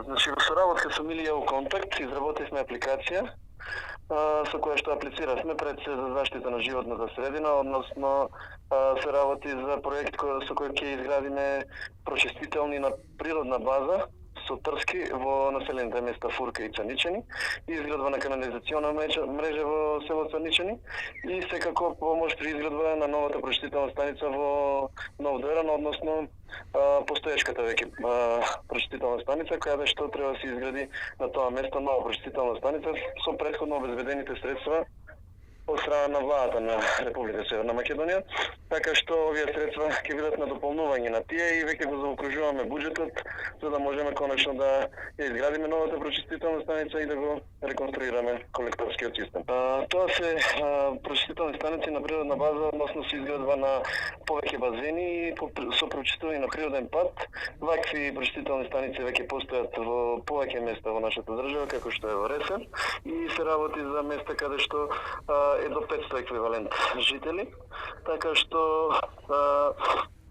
Значи, во соработка со Милија Контакт изработивме апликација со која што аплициравме пред се за заштита на животната средина, односно се работи за проект со кој ќе изградиме прочистителни на природна база со трски во населените места Фурка и Цаничани, изградба на канализациона мрежа во село Цаничани и секако помош при изградба на новата прочистителна станица во Нов Дојран, односно постоечката веќе прочистителна станица, која што треба да се изгради на тоа место нова прочистителна станица со претходно обезбедените средства од страна на владата на Република Северна Македонија, така што овие средства ќе бидат на дополнување на тие и веќе го заокружуваме буџетот за да можеме конечно да ја изградиме новата прочистителна станица и да го реконструираме колекторскиот систем. Тоа се прочистителни станици на природна база, односно се изградба на повеќе базени и со прочистување на природен пат. Вакви прочистителни станици веќе постојат во повеќе места во нашата држава, како што е во Ресен, и се работи за места каде што е до 500 еквивалент жители, така што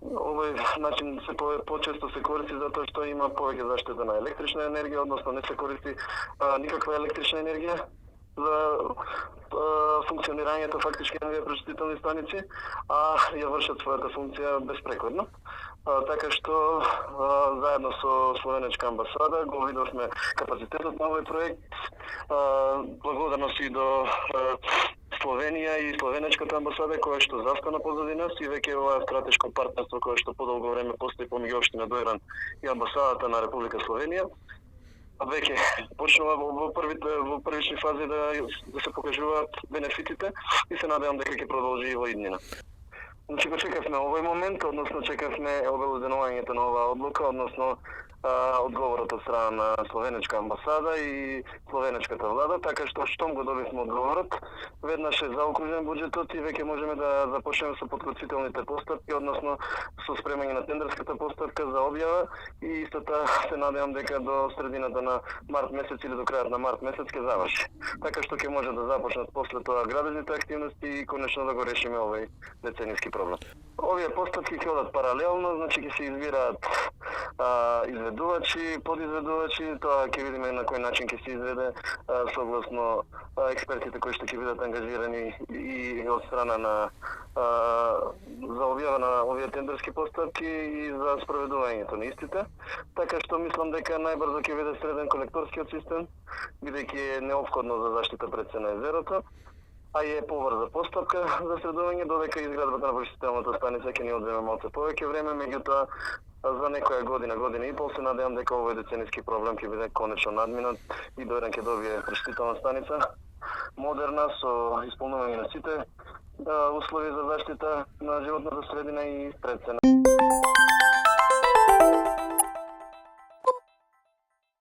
овој начин се почесто се користи затоа што има повеќе заштита на електрична енергија, односно не се користи никаква електрична енергија за функционирањето фактички на овие прочистителни станици, а ја вршат својата функција безпрекорно. Така што заедно со Словенечка амбасада го видовме капацитетот на овој проект. Благодарност и до Словенија и Словенечката амбасада која што застана позади нас и веќе ова стратешко партнерство кое што подолго време постои помеѓу општина Дојран и амбасадата на Република Словенија веќе почнува во првични фази да се покажуваат бенефитите и се надевам дека ќе продолжи и во иднина. Значи го чекавме овој момент, односно чекавме обелоденувањето на оваа одлука, односно одговорот од страна на Словенечка амбасада и Словенечката влада, така што штом го добивме одговорот, веднаш е заокружен буџетот и веќе можеме да започнеме со подготвителните постапки, односно со спремање на тендерската постапка за објава и истата се надевам дека до средината на март месец или до крајот на март месец ќе заврши. Така што ќе може да започнат после тоа градежните активности и конечно да го решиме овој деценијски проблем. Овие постапки ќе одат паралелно, значи ќе се избираат изведувачи, подизведувачи, тоа ќе видиме на кој начин ќе се изведе согласно експертите кои што ќе бидат ангажирани и од страна на за објава на овие тендерски постапки и за спроведувањето на истите. Така што мислам дека најбрзо ќе биде среден колекторскиот систем, бидејќи е неопходно за заштита пред се на езерото, а е побрза постапка за средување, додека изградбата на прочистителната станица ќе ни одземе малку повеќе време, меѓутоа за некоја година и пол се надевам дека овој деценијски проблем ќе биде конечно надминат и Дојран ќе добие прочистителна станица модерна со исполнување на сите услови за заштита на животната средина и пред се